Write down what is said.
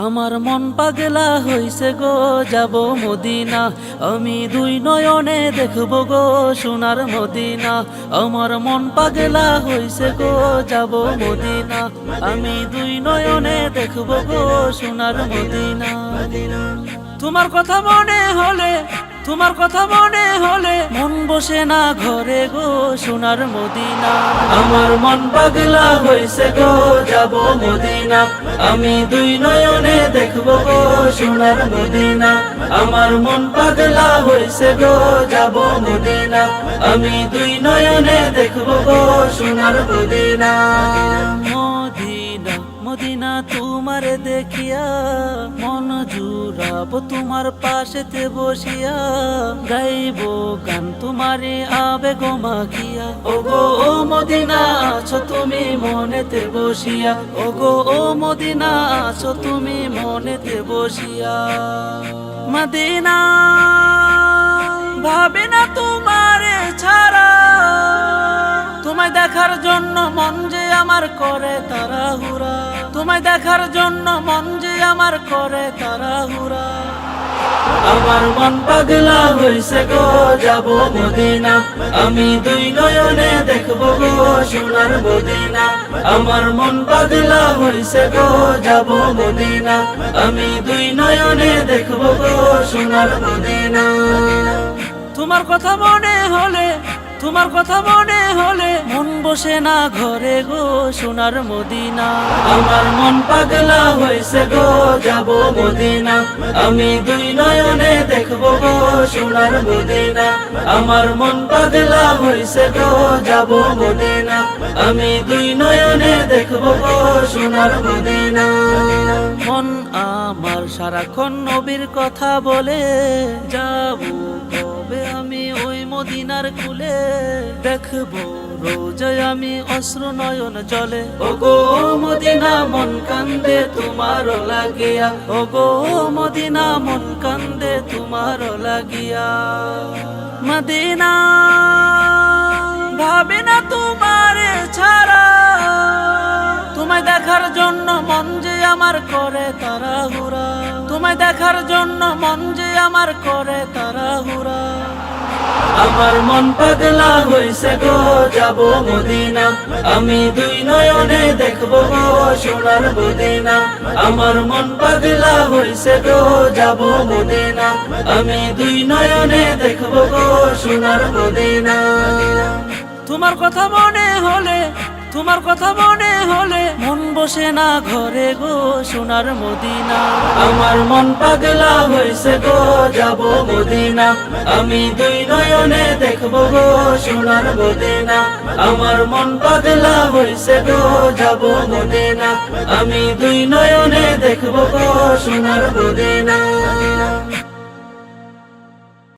আমার মন পাগলা হইছে গো, যাব মদিনা। আমি দুই নয়নে দেখব গো সোনার মদিনা। আমার মন পাগলা হইছে গো, যাব মদিনা। আমি দুই নয়নে দেখব গো সোনার মদিনা। তোমার কথা মনে হলে, তোমার কথা মনে হলে মন বসে না ঘরে গো সোনার মদিনা। আমার মন পাগলা হইছে গো, যাব মদিনা। আমি দুই নয়নে দেখব গো সোনার মদিনা। আমার মন পাগলা হইছে গো, যাব মদিনা। আমি দুই নয়নে দেখব গো সোনার মদিনা। মদিনা মদিনা তোমার দেখিয়া মন জুড়াবো তোমার পাশেতে বসিয়া। গাইব গান তোমারে আবেগ মাখিয়া। ওগো ও মদিনা আছো তুমি মনেতে বসিয়া। ওগো ও মদিনা আছো তুমি মনেতে বসিয়া। মদিনা ভাবে না তোমারে ছাড়া, তোমায় দেখার জন্য মন যে আমার করে তাড়াহুড়া। তোমায় দেখার জন্য মন যে আমার করে তাড়াহুড়া। আমার মন পাগলা হইছে গো, যাব মদিনা। আমি দুই নয়নে দেখব গো সোনার মদিনা। আমার মন পাগলা হইছে গো, যাব মদিনা। আমি দুই নয়নে দেখব গো সোনার মদিনা। তোমার কথা মনে হলে, তোমার কথা মনে হলে মন বসে না ঘরে গো সোনার মদিনা। আমার মন পাগলা হইছে গো, যাব মদিনা। আমি দুই নয়নে দেখব গো সোনার মদিনা। আমার মন পাগলা হইছে গো, যাব মদিনা। আমি দুই নয়নে দেখব গো সোনার মদিনা। মন আমার সারাক্ষণ নবীর কথা বলে, যাব কবে আমি ওই মদিনার কুলে। দেখবো রোজায় আমি অশ্রু নয়ন জলে। ওগো মদিনা মন কান্দে তোমার লাগিয়া। ওগো মদিনা মন কান্দে তোমার লাগিয়া। মদিনা ভাবে না তোমারে ছাড়া, তোমায় দেখার জন্য মন যে আমার করে তাড়াহুড়া। তোমায় দেখার জন্য মন যে আমার করে তাড়াহুড়া। আমার মন পাগলা হইছে গো, যাব মদিনা। আমি দুই নয়নে দেখব গো সোনার মদিনা। আমার মন পাগলা হইছে গো, যাব মদিনা। আমি দুই নয়নে দেখব গো সোনার মদিনা। তোমার কথা মনে হলে, তোমার কথা মনে হলে মন বসে না ঘরে গো সোনার মদিনা। আমার মন পাগলা হইছে গো, যাব মদিনা। আমি দুই নয়নে দেখব গো সোনার মদিনা। আমার মন পাগলা হইছে গো, যাব মদিনা। আমি দুই নয়নে দেখব গো সোনার মদিনা।